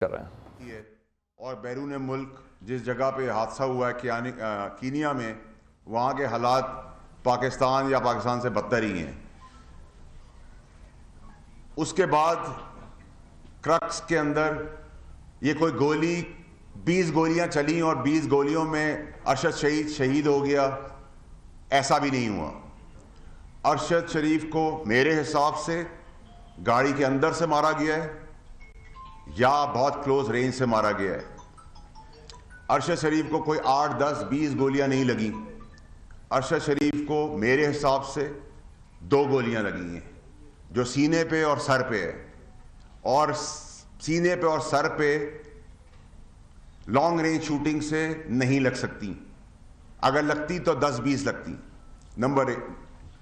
کر رہے ہیں. اور بیرون ملک جس جگہ پہ حادثہ ہوا ہے کینیا میں، وہاں کے حالات پاکستان یا پاکستان سے بدتر ہی ہیں. اس کے بعد کرکس کے اندر یہ کوئی گولی 20 گولیاں چلیں اور 20 گولیوں میں ارشد شہید ہو گیا، ایسا بھی نہیں ہوا. ارشد شریف کو میرے حساب سے گاڑی کے اندر سے مارا گیا ہے یا بہت کلوز رینج سے مارا گیا ہے. ارشد شریف کو کوئی 8 10 20 گولیاں نہیں لگیں. ارشد شریف کو میرے حساب سے 2 گولیاں لگی ہیں جو سینے پہ اور سر پہ ہے، اور سینے پہ اور سر پہ لانگ رینج شوٹنگ سے نہیں لگ سکتی، اگر لگتی تو 10 20 لگتی. نمبر 1.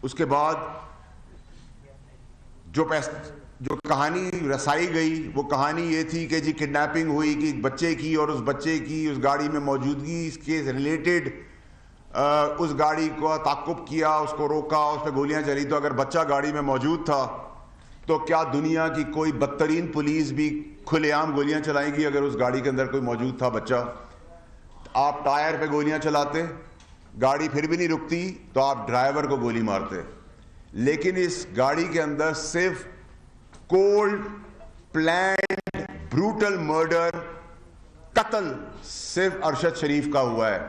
اس کے بعد جو کہانی رسائی گئی وہ کہانی یہ تھی کہ جی کڈنیپنگ ہوئی کہ بچے کی، اور اس بچے کی اس گاڑی میں موجودگی اس کے ریلیٹڈ اس گاڑی کو تعقب کیا، اس کو روکا، اس پہ گولیاں چلی. تو اگر بچہ گاڑی میں موجود تھا تو کیا دنیا کی کوئی بدترین پولیس بھی کھلے عام گولیاں چلائے گی اگر اس گاڑی کے اندر کوئی موجود تھا بچہ؟ آپ ٹائر پہ گولیاں چلاتے، گاڑی پھر بھی نہیں رکتی تو آپ ڈرائیور کو گولی مارتے. لیکن اس گاڑی کے اندر صرف کولڈ پلانڈ بروٹل مرڈر، قتل صرف ارشد شریف کا ہوا ہے،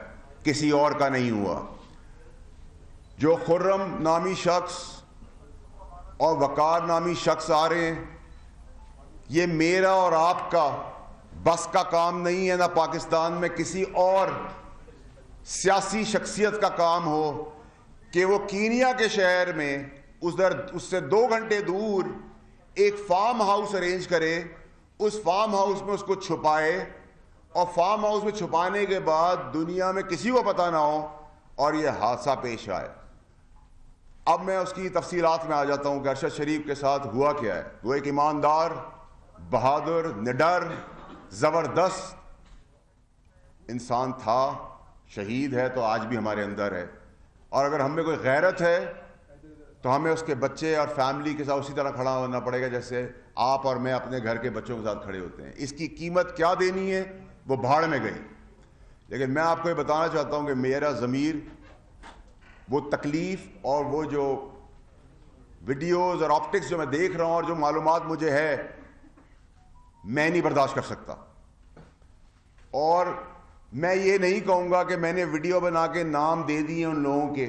کسی اور کا نہیں ہوا. جو خرم نامی شخص اور وقار نامی شخص آ رہے ہیں، یہ میرا اور آپ کا بس کا کام نہیں ہے، نہ پاکستان میں کسی اور سیاسی شخصیت کا کام ہو کہ وہ کینیا کے شہر میں اس سے 2 گھنٹے دور ایک فارم ہاؤس ارینج کرے، اس فارم ہاؤس میں اس کو چھپائے، اور فارم ہاؤس میں چھپانے کے بعد دنیا میں کسی کو پتہ نہ ہو اور یہ حادثہ پیش آئے. اب میں اس کی تفصیلات میں آ جاتا ہوں کہ ارشد شریف کے ساتھ ہوا کیا ہے. وہ ایک ایماندار، بہادر، نڈر، زبردست انسان تھا. شہید ہے تو آج بھی ہمارے اندر ہے، اور اگر ہم میں کوئی غیرت ہے تو ہمیں اس کے بچے اور فیملی کے ساتھ اسی طرح کھڑا ہونا پڑے گا جیسے آپ اور میں اپنے گھر کے بچوں کے ساتھ کھڑے ہوتے ہیں. اس کی قیمت کیا دینی ہے وہ بھاڑ میں گئی. لیکن میں آپ کو یہ بتانا چاہتا ہوں کہ میرا ضمیر وہ تکلیف اور وہ جو ویڈیوز اور آپٹکس جو میں دیکھ رہا ہوں اور جو معلومات مجھے ہے، میں نہیں برداشت کر سکتا. اور میں یہ نہیں کہوں گا کہ میں نے ویڈیو بنا کے نام دے دیے ان لوگوں کے.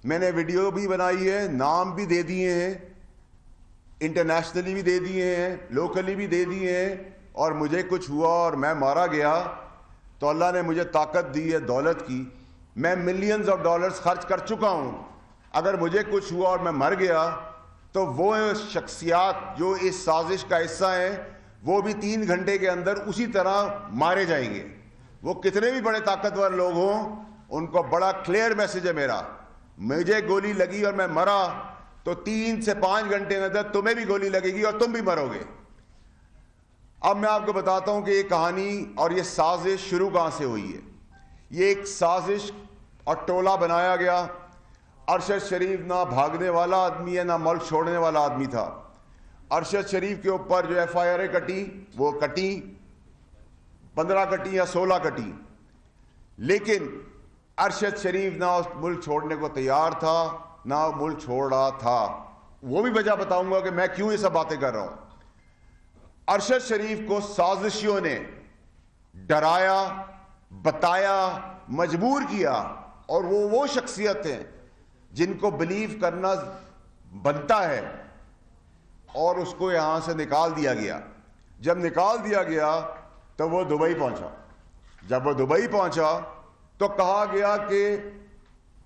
میں نے ویڈیو بھی بنائی ہے، نام بھی دے دیے ہیں، انٹرنیشنلی بھی دے دیے ہیں، لوکلی بھی دے دیے ہیں. اور مجھے کچھ ہوا اور میں مارا گیا تو اللہ نے مجھے طاقت دی ہے دولت کی. میں ملینز آف ڈالرز خرچ کر چکا ہوں. اگر مجھے کچھ ہوا اور میں مر گیا تو وہ شخصیات جو اس سازش کا حصہ ہیں وہ بھی 3 گھنٹے کے اندر اسی طرح مارے جائیں گے. وہ کتنے بھی بڑے طاقتور لوگ ہوں، ان کو بڑا کلیئر میسج ہے میرا. مجھے گولی لگی اور میں مرا تو 3 سے 5 گھنٹے کے اندر تمہیں بھی گولی لگے گی اور تم بھی مرو گے. اب میں آپ کو بتاتا ہوں کہ یہ کہانی اور یہ سازش شروع کہاں سے ہوئی ہے. یہ ایک سازش اور ٹولہ بنایا گیا. ارشد شریف نہ بھاگنے والا آدمی ہے، نہ ملک چھوڑنے والا آدمی تھا. ارشد شریف کے اوپر جو ایف آئی آریں کٹی وہ کٹی، 15 کٹی یا 16 کٹی. لیکن ارشد شریف نہ اس ملک چھوڑنے کو تیار تھا نہ ملک چھوڑ رہا تھا. وہ بھی وجہ بتاؤں گا کہ میں کیوں یہ سب باتیں کر رہا ہوں. ارشد شریف کو سازشیوں نے ڈرایا، بتایا، مجبور کیا، اور وہ شخصیت ہیں جن کو بلیو کرنا بنتا ہے، اور اس کو یہاں سے نکال دیا گیا. جب نکال دیا گیا تو وہ دبئی پہنچا. جب وہ دبئی پہنچا تو کہا گیا کہ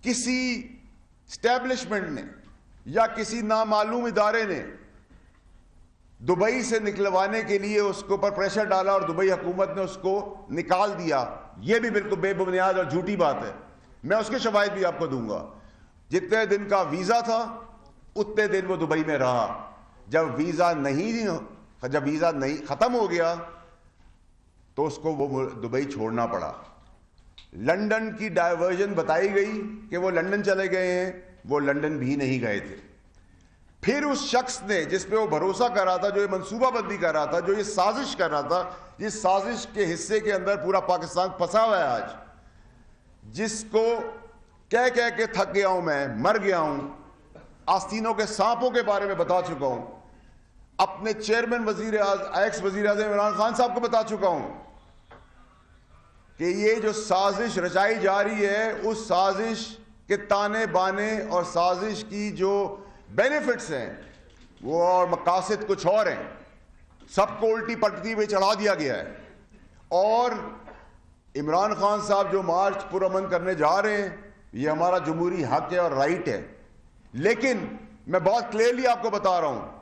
کسی اسٹیبلشمنٹ نے یا کسی نامعلوم ادارے نے دبئی سے نکلوانے کے لیے اس کے اوپر پریشر ڈالا اور دبئی حکومت نے اس کو نکال دیا. یہ بھی بالکل بے بنیاد اور جھوٹی بات ہے. میں اس کے شواہد بھی آپ کو دوں گا. جتنے دن کا ویزا تھا اتنے دن وہ دبئی میں رہا. جب ویزا نہیں ختم ہو گیا تو اس کو وہ دبئی چھوڑنا پڑا. لندن کی ڈائیورژن بتائی گئی کہ وہ لندن چلے گئے ہیں، وہ لندن بھی نہیں گئے تھے. پھر اس شخص نے جس پہ وہ بھروسہ کر رہا تھا, جو یہ منصوبہ بندی کر رہا تھا, جو یہ سازش کر رہا تھا, جس سازش کے حصے کے اندر پورا پاکستان پھنسا ہوا ہے آج, جس کو کہہ کہہ کے تھک گیا ہوں, میں مر گیا ہوں, آستینوں کے سانپوں کے بارے میں بتا چکا ہوں, اپنے چیئرمین ایکس وزیر اعظم عمران خان صاحب کو بتا چکا ہوں کہ یہ جو سازش رچائی جا رہی ہے, اس سازش کے تانے بانے اور سازش کی جو بینیفٹس ہیں وہ اور مقاصد کچھ اور ہیں, سب کو الٹی پٹتی پہ چڑھا دیا گیا ہے. اور عمران خان صاحب جو مارچ پرامن کرنے جا رہے ہیں, یہ ہمارا جمہوری حق ہے اور رائٹ ہے, لیکن میں بہت کلیئرلی آپ کو بتا رہا ہوں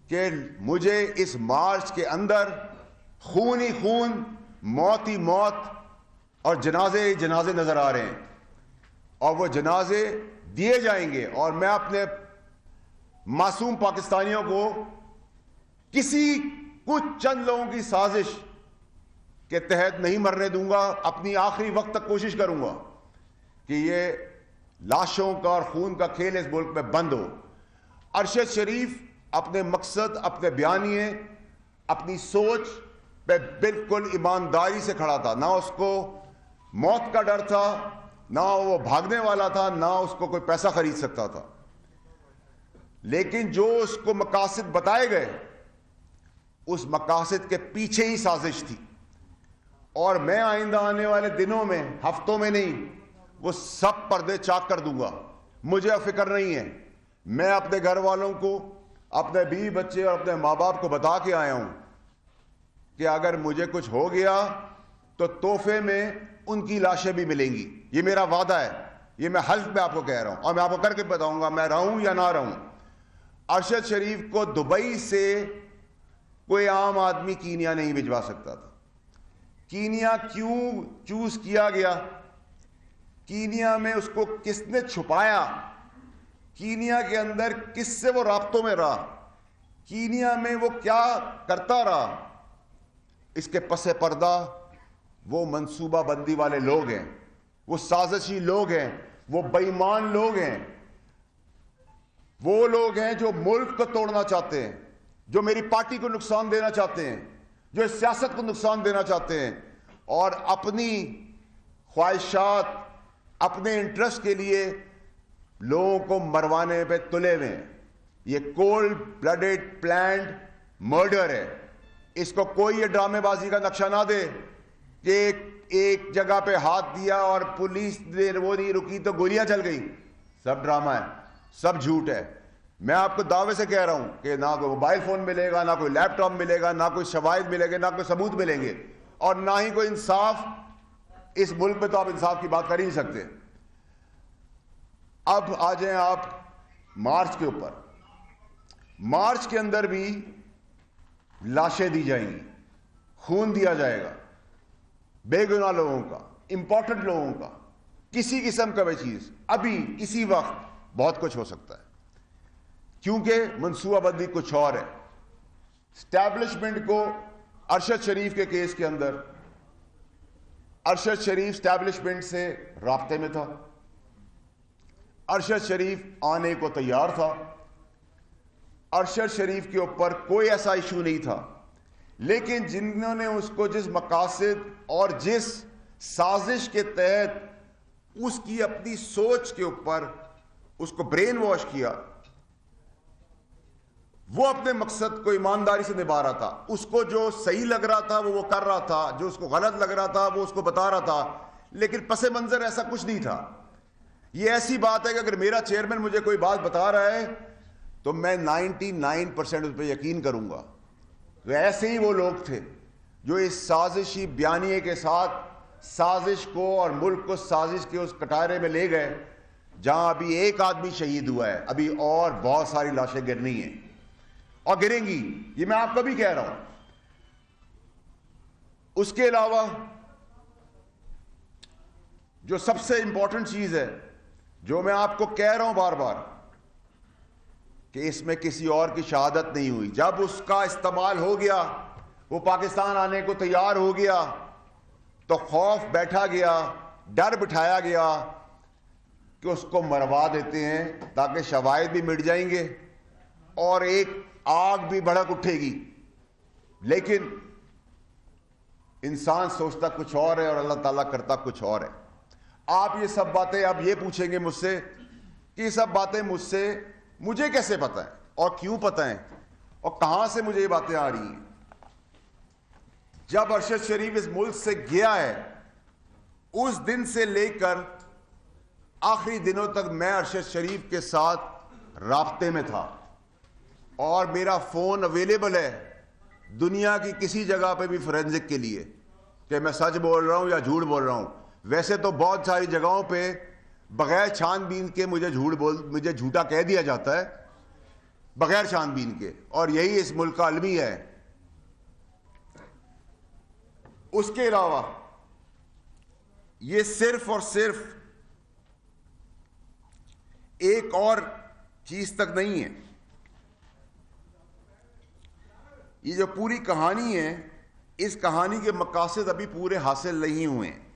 کہ مجھے اس مارچ کے اندر خون ہی خون, موت ہی موت اور جنازے ہی جنازے نظر آ رہے ہیں, اور وہ جنازے دیے جائیں گے. اور میں اپنے معصوم پاکستانیوں کو کسی کچھ چند لوگوں کی سازش کے تحت نہیں مرنے دوں گا. اپنی آخری وقت تک کوشش کروں گا کہ یہ لاشوں کا اور خون کا کھیل اس ملک میں بند ہو. ارشد شریف اپنے مقصد, اپنے بیانیے, اپنی سوچ پہ بالکل ایمانداری سے کھڑا تھا. نہ اس کو موت کا ڈر تھا, نہ وہ بھاگنے والا تھا, نہ اس کو کوئی پیسہ خرید سکتا تھا. لیکن جو اس کو مقاصد بتائے گئے, اس مقاصد کے پیچھے ہی سازش تھی. اور میں آئندہ آنے والے دنوں میں, ہفتوں میں نہیں, وہ سب پردے چاک کر دوں گا. مجھے فکر نہیں ہے. میں اپنے گھر والوں کو, اپنے بیوی بچے اور اپنے ماں باپ کو بتا کے آیا ہوں کہ اگر مجھے کچھ ہو گیا تو تحفے میں ان کی لاشیں بھی ملیں گی. یہ میرا وعدہ ہے, یہ میں حلف پہ آپ کو کہہ رہا ہوں, اور میں آپ کو کر کے بتاؤں گا, میں رہوں یا نہ رہوں. ارشد شریف کو دبئی سے کوئی عام آدمی کینیا نہیں بھجوا سکتا تھا. کینیا کیوں چوز کیا گیا, کینیا میں اس کو کس نے چھپایا, کینیا کے اندر کس سے وہ رابطوں میں رہا, کینیا میں وہ کیا کرتا رہا, اس کے پس پردہ وہ منصوبہ بندی والے لوگ ہیں, وہ سازشی لوگ ہیں, وہ بے ایمان لوگ ہیں, وہ لوگ ہیں جو ملک کو توڑنا چاہتے ہیں, جو میری پارٹی کو نقصان دینا چاہتے ہیں, جو اس سیاست کو نقصان دینا چاہتے ہیں, اور اپنی خواہشات, اپنے انٹرسٹ کے لیے لوگوں کو مروانے پہ تلے ہوئے ہیں. یہ کولڈ بلڈڈ پلانڈ مرڈر ہے. اس کو کوئی یہ ڈرامے بازی کا نقشہ نہ دے کہ ایک جگہ پہ ہاتھ دیا اور پولیس نے وہ نہیں رکی تو گولیاں چل گئی. سب ڈرامہ ہے, سب جھوٹ ہے. میں آپ کو دعوے سے کہہ رہا ہوں کہ نہ کوئی موبائل فون ملے گا, نہ کوئی لیپ ٹاپ ملے گا, نہ کوئی شواہد ملے گا, نہ کوئی ثبوت ملیں گے, اور نہ ہی کوئی انصاف. اس ملک میں تو آپ انصاف کی بات کر ہی نہیں سکتے. اب آ جائیں آپ مارچ کے اوپر. مارچ کے اندر بھی لاشیں دی جائیں گی, خون دیا جائے گا, بے گناہ لوگوں کا, امپورٹنٹ لوگوں کا, کسی قسم کا بھی چیز. ابھی اسی وقت بہت کچھ ہو سکتا ہے, کیونکہ منصوبہ بندی کچھ اور ہے. اسٹیبلشمنٹ کو ارشد شریف کے کیس کے اندر, ارشد شریف اسٹیبلشمنٹ سے رابطے میں تھا, ارشد شریف آنے کو تیار تھا, ارشد شریف کے اوپر کوئی ایسا ایشو نہیں تھا. لیکن جنہوں نے اس کو جس مقاصد اور جس سازش کے تحت اس کی اپنی سوچ کے اوپر اس کو برین واش کیا, وہ اپنے مقصد کو ایمانداری سے نبھا رہا تھا. اس کو جو صحیح لگ رہا تھا وہ کر رہا تھا, جو اس کو غلط لگ رہا تھا وہ اس کو بتا رہا تھا, لیکن پس منظر ایسا کچھ نہیں تھا. یہ ایسی بات ہے کہ اگر میرا چیئرمین مجھے کوئی بات بتا رہا ہے تو میں 99% اس پہ یقین کروں گا. تو ایسے ہی وہ لوگ تھے جو اس سازشی بیانیے کے ساتھ سازش کو اور ملک کو سازش کے اس کٹارے میں لے گئے جہاں ابھی ایک آدمی شہید ہوا ہے, ابھی اور بہت ساری لاشیں گرنی ہیں اور گریں گی. یہ میں آپ کو بھی کہہ رہا ہوں. اس کے علاوہ جو سب سے امپورٹنٹ چیز ہے, جو میں آپ کو کہہ رہا ہوں بار بار, کہ اس میں کسی اور کی شہادت نہیں ہوئی. جب اس کا استعمال ہو گیا, وہ پاکستان آنے کو تیار ہو گیا, تو خوف بیٹھا گیا, ڈر بٹھایا گیا کہ اس کو مروا دیتے ہیں تاکہ شواہد بھی مٹ جائیں گے اور ایک آگ بھی بھڑک اٹھے گی، لیکن انسان سوچتا کچھ اور ہے اور اللہ تعالیٰ کرتا کچھ اور ہے۔ آپ یہ سب باتیں اب یہ پوچھیں گے مجھ سے کہ یہ سب باتیں مجھے کیسے پتہ ہے اور کیوں پتہ ہیں اور کہاں سے مجھے یہ باتیں آ رہی ہیں؟ جب ارشد شریف اس ملک سے گیا ہے، اس دن سے لے کر آخری دنوں تک میں ارشد شریف کے ساتھ رابطے میں تھا، اور میرا فون اویلیبل ہے دنیا کی کسی جگہ پہ بھی فورینزک کے لیے کہ میں سچ بول رہا ہوں یا جھوٹ بول رہا ہوں۔ ویسے تو بہت ساری جگہوں پہ بغیر چھان بین کے مجھے جھوٹا کہہ دیا جاتا ہے، بغیر چھان بین کے، اور یہی اس ملک کا المیہ ہے۔ اس کے علاوہ یہ صرف اور صرف ایک اور چیز تک نہیں ہے، یہ جو پوری کہانی ہے، اس کہانی کے مقاصد ابھی پورے حاصل نہیں ہوئے ہیں۔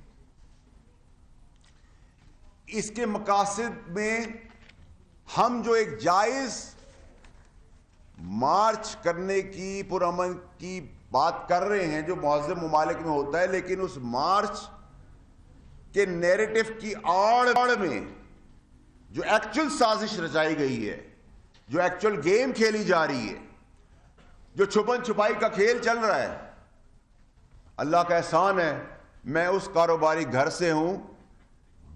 اس کے مقاصد میں ہم جو ایک جائز مارچ کرنے کی، پرامن کی بات کر رہے ہیں جو مہذب ممالک میں ہوتا ہے، لیکن اس مارچ کے نیریٹو کی آڑ میں جو ایکچول سازش رچائی گئی ہے، جو ایکچول گیم کھیلی جا رہی ہے، جو چھپن چھپائی کا کھیل چل رہا ہے، اللہ کا احسان ہے میں اس کاروباری گھر سے ہوں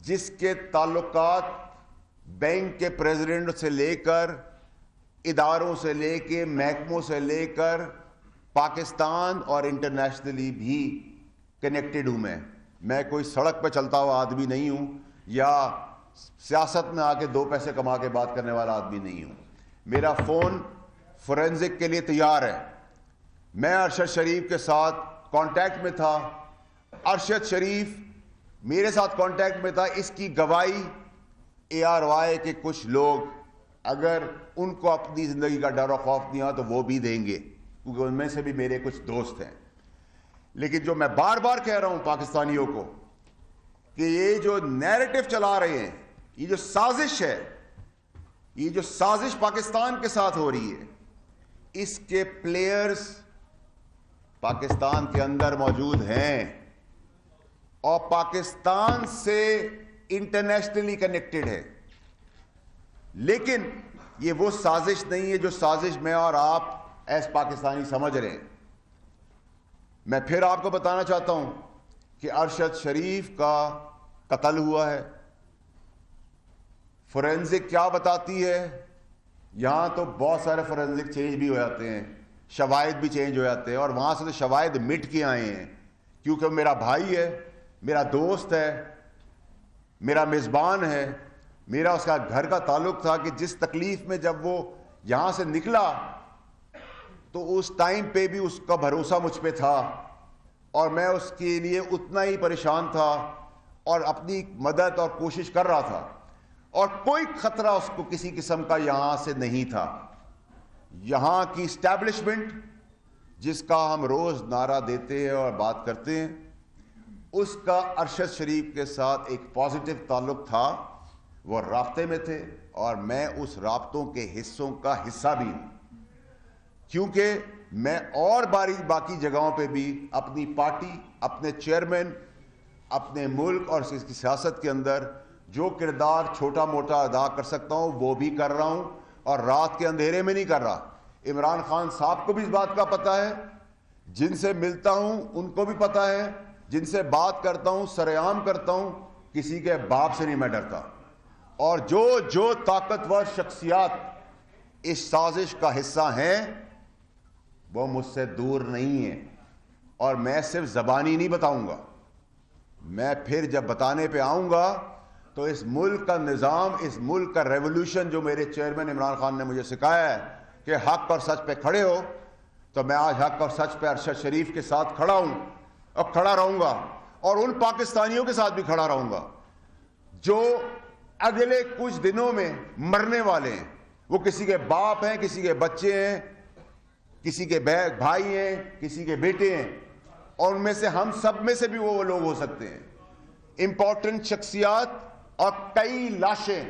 جس کے تعلقات بینک کے پریزیڈنٹ سے لے کر، اداروں سے لے کے، محکموں سے لے کر پاکستان اور انٹرنیشنلی بھی کنیکٹڈ ہوں۔ میں کوئی سڑک پہ چلتا ہوا آدمی نہیں ہوں یا سیاست میں آ کے دو پیسے کما کے بات کرنے والا آدمی نہیں ہوں۔ میرا فون فورینزک کے لیے تیار ہے۔ میں ارشد شریف کے ساتھ کانٹیکٹ میں تھا، ارشد شریف میرے ساتھ کانٹیکٹ میں تھا۔ اس کی گواہی ARY کے کچھ لوگ، اگر ان کو اپنی زندگی کا ڈر و خوف نہیں ہوا تو وہ بھی دیں گے، کیونکہ ان میں سے بھی میرے کچھ دوست ہیں۔ لیکن جو میں بار بار کہہ رہا ہوں پاکستانیوں کو کہ یہ جو نیریٹو چلا رہے ہیں، یہ جو سازش ہے، یہ جو سازش پاکستان کے ساتھ ہو رہی ہے، اس کے پلیئرز پاکستان کے اندر موجود ہیں اور پاکستان سے انٹرنیشنلی کنیکٹڈ ہے، لیکن یہ وہ سازش نہیں ہے جو سازش میں اور آپ ایس پاکستانی سمجھ رہے ہیں۔ میں پھر آپ کو بتانا چاہتا ہوں کہ ارشد شریف کا قتل ہوا ہے۔ فورینزک کیا بتاتی ہے؟ یہاں تو بہت سارے فورینزک چینج بھی ہو جاتے ہیں، شواہد بھی چینج ہو جاتے ہیں، اور وہاں سے تو شواہد مٹ کے آئے ہیں، کیونکہ میرا بھائی ہے، میرا دوست ہے، میرا میزبان ہے، میرا اس کا گھر کا تعلق تھا کہ جس تکلیف میں جب وہ یہاں سے نکلا تو اس ٹائم پہ بھی اس کا بھروسہ مجھ پہ تھا اور میں اس کے لیے اتنا ہی پریشان تھا اور اپنی مدد اور کوشش کر رہا تھا، اور کوئی خطرہ اس کو کسی قسم کا یہاں سے نہیں تھا۔ یہاں کی اسٹیبلشمنٹ جس کا ہم روز نعرہ دیتے ہیں اور بات کرتے ہیں، اس کا ارشد شریف کے ساتھ ایک پازیٹو تعلق تھا، وہ رابطے میں تھے اور میں اس رابطوں کے حصوں کا حصہ بھی ہوں، کیونکہ میں اور باقی جگہوں پہ بھی اپنی پارٹی، اپنے چیئرمین، اپنے ملک اور اس کی سیاست کے اندر جو کردار چھوٹا موٹا ادا کر سکتا ہوں وہ بھی کر رہا ہوں، اور رات کے اندھیرے میں نہیں کر رہا۔ عمران خان صاحب کو بھی اس بات کا پتہ ہے، جن سے ملتا ہوں ان کو بھی پتہ ہے، جن سے بات کرتا ہوں، سرعام کرتا ہوں، کسی کے باپ سے نہیں میں ڈرتا، اور جو طاقتور شخصیات اس سازش کا حصہ ہیں وہ مجھ سے دور نہیں ہیں، اور میں صرف زبانی نہیں بتاؤں گا، میں پھر جب بتانے پہ آؤں گا تو اس ملک کا نظام، اس ملک کا ریولوشن جو میرے چیئرمین عمران خان نے مجھے سکھایا ہے کہ حق اور سچ پہ کھڑے ہو، تو میں آج حق اور سچ پہ ارشد شریف کے ساتھ کھڑا ہوں اور کھڑا رہوں گا، اور ان پاکستانیوں کے ساتھ بھی کھڑا رہوں گا جو اگلے کچھ دنوں میں مرنے والے ہیں۔ وہ کسی کے باپ ہیں، کسی کے بچے ہیں، کسی کے بھائی ہیں، کسی کے بیٹے ہیں، اور ان میں سے ہم سب میں سے بھی وہ لوگ ہو سکتے ہیں۔ امپورٹنٹ شخصیات اور کئی لاشیں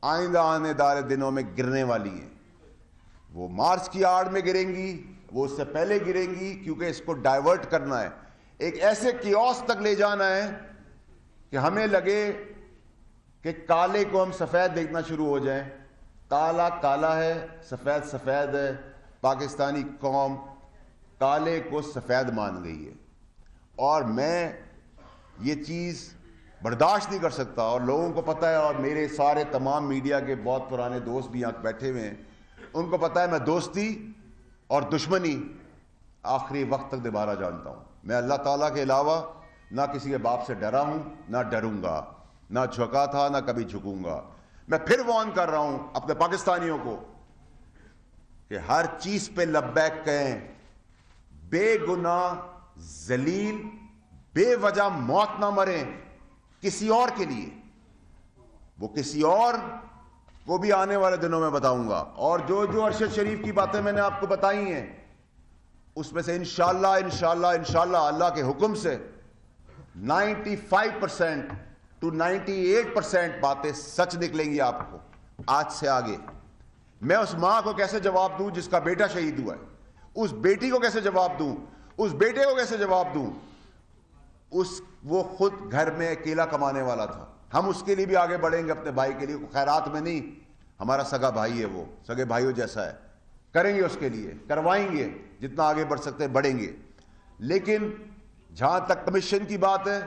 آئندہ آنے والے دنوں میں گرنے والی ہیں۔ وہ مارچ کی آڑ میں گریں گی, وہ اس سے پہلے گریں گی, کیونکہ اس کو ڈائیورٹ کرنا ہے, ایک ایسے کیوس تک لے جانا ہے کہ ہمیں لگے کہ کالے کو ہم سفید دیکھنا شروع ہو جائیں. کالا کالا ہے, سفید سفید ہے. پاکستانی قوم کالے کو سفید مان گئی ہے, اور میں یہ چیز برداشت نہیں کر سکتا. اور لوگوں کو پتہ ہے, اور میرے سارے تمام میڈیا کے بہت پرانے دوست بھی یہاں بیٹھے ہوئے ہیں, ان کو پتہ ہے میں دوستی اور دشمنی آخری وقت تک دوبارہ جانتا ہوں. میں اللہ تعالیٰ کے علاوہ نہ کسی کے باپ سے ڈرا ہوں, نہ ڈروں گا, نہ جھکا تھا, نہ کبھی جھکوں گا. میں پھر وارن کر رہا ہوں اپنے پاکستانیوں کو کہ ہر چیز پہ لبیک کہیں. بے گناہ ذلیل بے وجہ موت نہ مریں کسی اور کے لیے, وہ کسی اور کو بھی آنے والے دنوں میں بتاؤں گا. اور جو ارشد شریف کی باتیں میں نے آپ کو بتائی ہیں, اس میں سے انشاءاللہ اللہ کے حکم سے 95% to 98% باتیں سچ نکلیں گی آپ کو آج سے آگے. میں اس ماں کو کیسے جواب دوں جس کا بیٹا شہید ہوا ہے, اس بیٹی کو کیسے جواب دوں, اس بیٹے کو کیسے جواب دوں, وہ خود گھر میں اکیلا کمانے والا تھا. ہم اس کے لیے بھی آگے بڑھیں گے, اپنے بھائی کے لیے. خیرات میں نہیں, ہمارا سگا بھائی ہے, وہ سگے بھائیوں جیسا ہے, کریں گے اس کے لیے, کروائیں گے, جتنا آگے بڑھ سکتے بڑھیں گے. لیکن جہاں تک کمیشن کی بات ہے,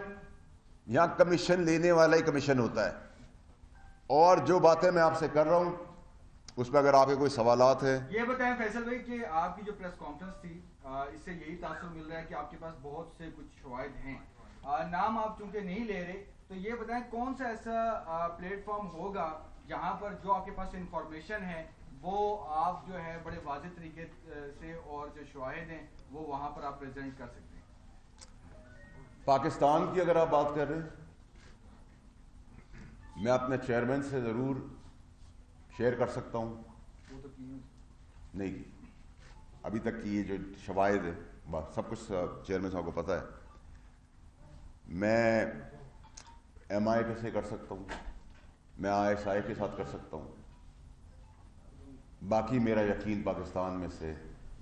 یہاں کمیشن لینے والا ہی کمیشن ہوتا ہے. اور جو باتیں میں آپ سے کر رہا ہوں اس پہ اگر آپ کے کوئی سوالات ہیں. یہ بتائیں فیصل بھائی کہ آپ کی جو پریس کانفرنس تھی, اس سے یہی تاثر مل رہا ہے کہ آپ کے پاس بہت سے کچھ شواہد ہیں, نام آپ چونکہ نہیں لے رہے, تو یہ بتائیں کون سا ایسا پلیٹ فارم ہوگا جہاں پر جو آپ کے پاس انفارمیشن ہے وہ آپ جو ہے بڑے واضح طریقے سے, اور جو شواہد ہیں وہ وہاں پر آپ پریزنٹ کر سکتے ہیں. پاکستان کی اگر آپ بات کر رہے ہیں, میں اپنے چیئرمین سے ضرور شیئر کر سکتا ہوں. وہ تو نہیں, ابھی تک کی یہ جو شواہد ہے سب کچھ چیئرمین صاحب کو پتہ ہے. میں ایم آئی کے سے کر سکتا ہوں, میں آئی ایس آئی کے ساتھ کر سکتا ہوں. باقی میرا یقین پاکستان میں سے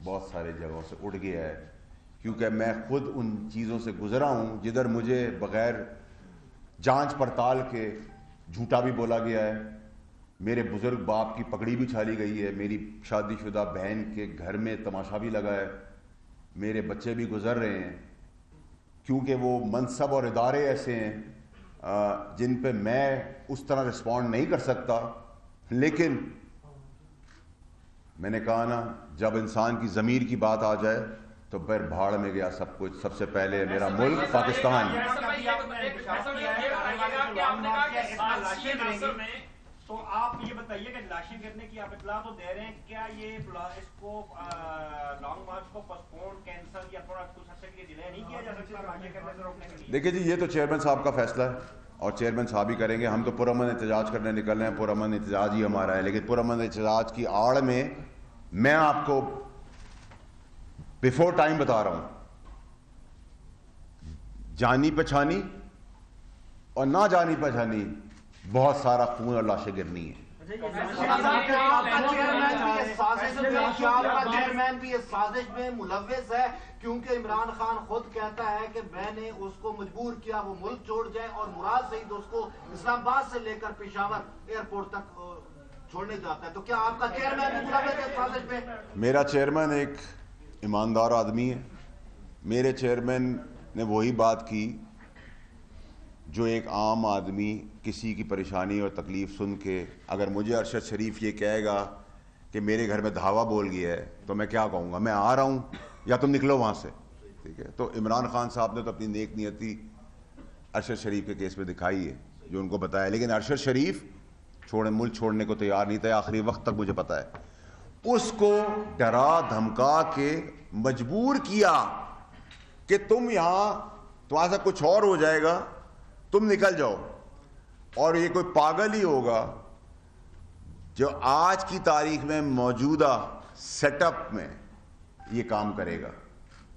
بہت سارے جگہوں سے اڑ گیا ہے, کیونکہ میں خود ان چیزوں سے گزرا ہوں جدھر مجھے بغیر جانچ پڑتال کے جھوٹا بھی بولا گیا ہے, میرے بزرگ باپ کی پگڑی بھی چھالی گئی ہے, میری شادی شدہ بہن کے گھر میں تماشا بھی لگا ہے, میرے بچے بھی گزر رہے ہیں, کیونکہ وہ منصب اور ادارے ایسے ہیں جن پہ میں اس طرح رسپونڈ نہیں کر سکتا. لیکن میں نے کہا نا, جب انسان کی ضمیر کی بات آ جائے تو پھر بھاڑ میں گیا سب کچھ. سب سے پہلے میرا ملک پاکستان. تو آپ یہ بتائیے کہ لاشیں گرنے کی آپ اطلاع تو دے رہے ہیں, کیا یہ اس کو لانگ مارچ کو پوسٹپون کینسل یا تھوڑا کچھ عرصے کے لیے ڈیلے نہیں کیا جا سکتا لاشیں گرنے سے روکنے کے لیے؟ دیکھیے جی, یہ تو چیئرمین صاحب کا فیصلہ ہے اور چیئرمین صاحب ہی کریں گے. ہم تو پرامن احتجاج کرنے نکل رہے ہیں, پرامن احتجاج ہی ہمارا ہے. لیکن پرامن احتجاج کی آڑ میں آپ کو بیفور ٹائم بتا رہا ہوں, جانی پہچانی اور نہ جانی پہچانی بہت سارا خون اور لاشیں گرنی ہیں. چیئرمین بھی اس سازش میں ملوث ہے, کیونکہ عمران خان خود کہتا ہے کہ میں نے اس کو مجبور کیا وہ ملک چھوڑ جائے, اور مراد سعید اس کو اسلام آباد سے لے کر پشاور ایئرپورٹ تک چھوڑنے جاتا ہے. تو کیا آپ کا چیئرمین بھی ملوث ہے اس سازش میں؟ میرا چیئرمین ایک ایماندار آدمی ہے. میرے چیئرمین نے وہی بات کی جو ایک عام آدمی کسی کی پریشانی اور تکلیف سن کے, اگر مجھے ارشد شریف یہ کہے گا کہ میرے گھر میں دھاوا بول گیا ہے تو میں کیا کہوں گا, میں آ رہا ہوں یا تم نکلو وہاں سے. ٹھیک ہے, تو عمران خان صاحب نے تو اپنی نیک نیتی ارشد شریف کے کیس میں دکھائی ہے جو ان کو بتایا, لیکن ارشد شریف ملک چھوڑنے کو تیار نہیں تھا آخری وقت تک, مجھے پتا ہے. اس کو ڈرا دھمکا کے مجبور کیا کہ تم یہاں تمہارا سا کچھ اور ہو جائے گا, تم نکل جاؤ. اور یہ کوئی پاگل ہی ہوگا جو آج کی تاریخ میں موجودہ سیٹ اپ میں یہ کام کرے گا.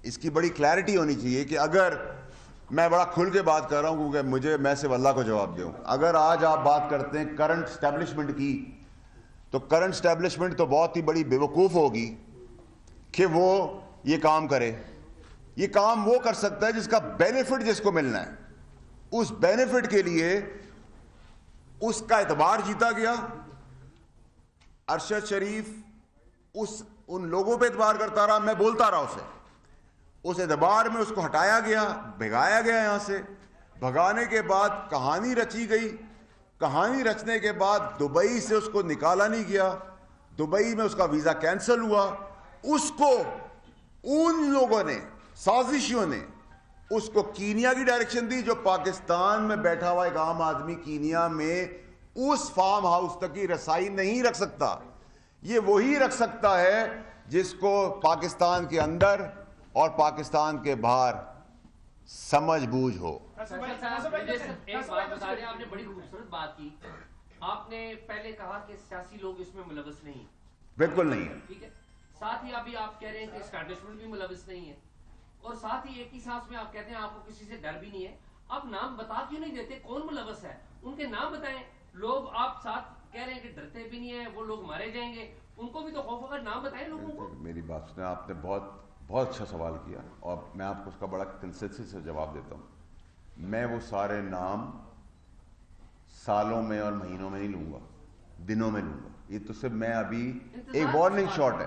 اس کی بڑی کلیئرٹی ہونی چاہیے کہ اگر میں بڑا کھل کے بات کر رہا ہوں کیونکہ میں صرف اللہ کو جواب دوں. اگر آج آپ بات کرتے ہیں کرنٹ اسٹیبلشمنٹ کی, تو کرنٹ اسٹیبلشمنٹ تو بہت ہی بڑی بیوقوف ہوگی کہ وہ یہ کام کرے. یہ کام وہ کر سکتا ہے جس کا بینیفٹ جس کو ملنا ہے. اس بینیفٹ کے لیے اس کا اعتبار جیتا گیا. ارشد شریف ان لوگوں پہ اعتبار کرتا رہا, میں بولتا رہا اسے, اس اعتبار میں اس کو ہٹایا گیا, بھگایا گیا یہاں سے. بھگانے کے بعد کہانی رچی گئی. کہانی رچنے کے بعد دبئی سے اس کو نکالا نہیں گیا, دبئی میں اس کا ویزا کینسل ہوا. اس کو ان لوگوں نے, سازشیوں نے اس کو کینیا کی ڈائریکشن دی, جو پاکستان میں بیٹھا ہوا ایک عام آدمی کینیا میں اس فارم ہاؤس تک کی رسائی نہیں رکھ سکتا. یہ وہی رکھ سکتا ہے جس کو پاکستان کے اندر اور پاکستان کے باہر سمجھ بوجھ ہو. ایک بات بتا دیں, آپ نے بڑی خوبصورت بات کی. آپ نے پہلے کہا کہ سیاسی لوگ اس میں ملوث نہیں. بالکل نہیں ہے. ٹھیک ہے. ساتھ ہی ابھی آپ کہہ رہے ہیں کہ اسٹیبلشمنٹ بھی ملوث نہیں ہے, اور ساتھ ہی ایک ہی سانس میں آپ کہتے ہیں آپ کو کسی سے ڈر بھی نہیں ہے. آپ نام بتا کیوں نہیں دیتے کون ملوث ہے؟ ان کے نام بتائیں. لوگ آپ ساتھ کہہ رہے ہیں کہ ڈرتے بھی نہیں ہیں, وہ لوگ مارے جائیں گے, ان کو بھی تو خوف ہوگا. نام بتائیں لوگوں کو. میری بات سنیں, آپ نے بہت اچھا سوال کیا, اور میں آپ کو اس کا بڑا کنسسٹنسی سے جواب دیتا ہوں. میں وہ سارے نام سالوں میں اور مہینوں میں نہیں لوں گا, دنوں میں لوں گا. یہ تو صرف میں ابھی ایک وارننگ شاٹ ہے,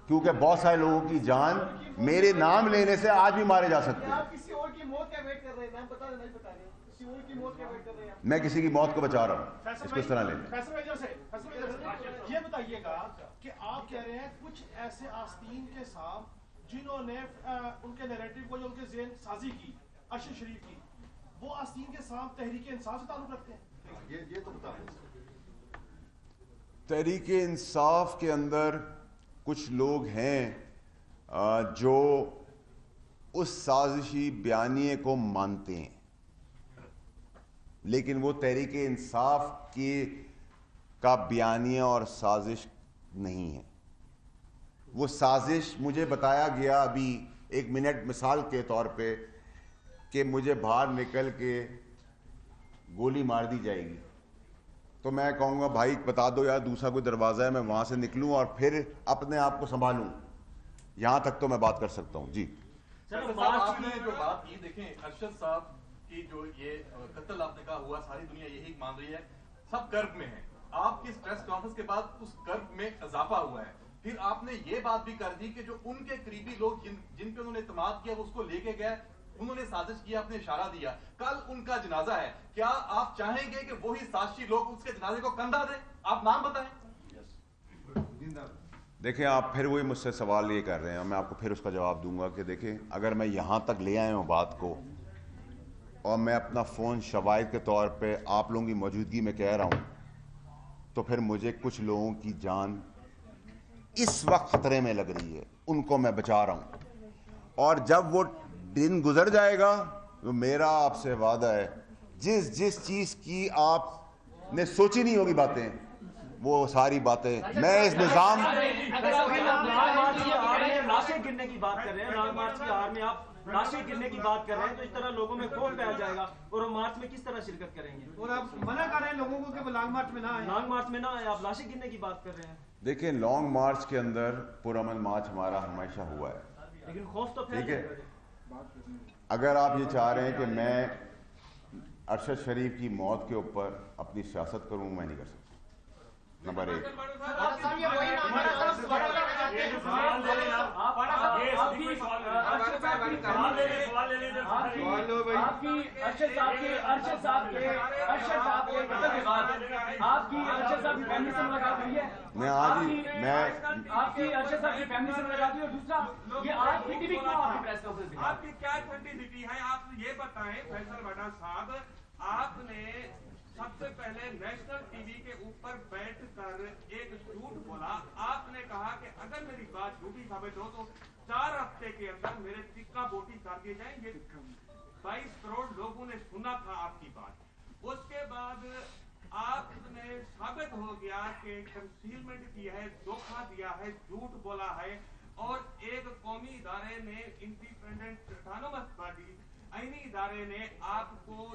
کیونکہ بہت سارے لوگوں کی جان میرے نام لینے سے آج بھی مارے جا سکتے ہیں. میں کسی کی موت کو بچا رہا ہوں, اس کو اس طرح لیں. یہ بتائیے گا کہ آپ کہہ رہے ہیں کچھ ایسے آستین کے ساتھ جنہوں نے ان کے نیریٹو کو, جو ان کے ذہن سازی کی ارشد شریف کی, وہ آستین کے ساتھ تحریک انصاف سے تعلق رکھتے ہیں. یہ تو بتا دیں. تحریک انصاف کے اندر کچھ لوگ ہیں جو اس سازشی بیانیے کو مانتے ہیں, لیکن وہ تحریک انصاف کا بیانیہ اور سازش نہیں ہے. وہ سازش مجھے بتایا گیا ابھی ایک منٹ مثال کے طور پہ کہ مجھے باہر نکل کے گولی مار دی جائے گی, تو میں کہوں گا بھائی بتا دو یار دوسرا کوئی دروازہ ہے, میں وہاں سے نکلوں اور پھر اپنے آپ کو سنبھالوں. یہاں تک تو میں بات کر سکتا ہوں. جی آپ نے جو بات کی, دیکھیں ارشد صاحب کی جو یہ قتل آپ نے کہا ہوا, ساری دنیا یہی مان رہی ہے, سب کرب میں ہے. آپ کی پریس کانفرنس کے بعد اس کرب میں اضافہ ہوا ہے. پھر آپ نے یہ بات بھی کر دی کہ جو ان کے قریبی لوگ جن پہ انہوں نے اعتماد کیا وہ اس کو لے کے گئے, انہوں نے سازش کیا, اپنے اشارہ دیا. کل ان کا جنازہ ہے, کیا آپ چاہیں گے کہ وہی سازشی لوگ اس کے جنازے کو کندھا دیں؟ آپ نام بتائیں. دیکھیں, آپ پھر وہی مجھ سے سوال یہ کر رہے ہیں, میں آپ کو پھر اس کا جواب دوں گا کہ دیکھیں اگر میں یہاں تک لے آیا ہوں بات کو, اور میں اپنا فون شواہد کے طور پہ آپ لوگوں کی موجودگی میں کہہ رہا ہوں, تو پھر مجھے کچھ لوگوں کی جان اس وقت خطرے میں لگ رہی ہے, ان کو میں بچا رہا ہوں. اور جب وہ دن گزر جائے گا, تو میرا آپ سے وعدہ ہے جس چیز کی آپ نے سوچی نہیں ہوگی باتیں, وہ ساری باتیں میں اس نظام لاشیں گرنے کی بات کر رہے ہیں, لانگ مارچ کی ہار میں آپ لاشیں گرنے کی بات کر رہے ہیں, تو اس طرح لوگوں میں خوف پھیل جائے گا, اور وہ مارچ میں کس طرح شرکت کریں گے؟ اور آپ منع کر رہے ہیں لوگوں کو کہ وہ لانگ مارچ میں نہ آئیں. لانگ مارچ میں نہ آئیں, آپ لاشیں گرنے کی بات کر رہے ہیں. دیکھیں, لانگ مارچ کے اندر پرامن مارچ ہمارا ہمیشہ ہوا ہے, لیکن خوف تو ٹھیک ہے. اگر آپ یہ چاہ رہے ہیں کہ میں ارشد شریف کی موت کے اوپر اپنی سیاست کروں, میں نہیں کر سکتا. نمبر 1. میں آج ہی آپ کی ارشد صاحب کی فیملی سے ملاقات ہوئی, اور دوسرا یہ آج کی ٹی وی کیوں آپ کی پریس کانفرنس دی؟ آپ کی کیا ٹھنڈی ہے؟ آپ یہ بتائیں فیصل وڈا صاحب, آپ نے سب سے پہلے نیشنل ٹی وی کے اوپر بیٹھ کر ایک جھوٹ بولا. آپ نے کہا کہ اگر میری بات جھوٹی ثابت ہو تو 4 ہفتے کے اندر میرے ٹکا بوٹی کر دیے جائیں. یہ 22 کروڑ لوگوں نے سنا تھا آپ کی بات. اس کے بعد آپ نے ثابت ہو گیا کہ کنسیلمنٹ کی ہے, دھوکہ دیا ہے, جھوٹ بولا ہے, اور ایک قومی ادارے نے, انڈیپینڈنٹ آٹونومس باڈی, آئینی ادارے نے آپ کو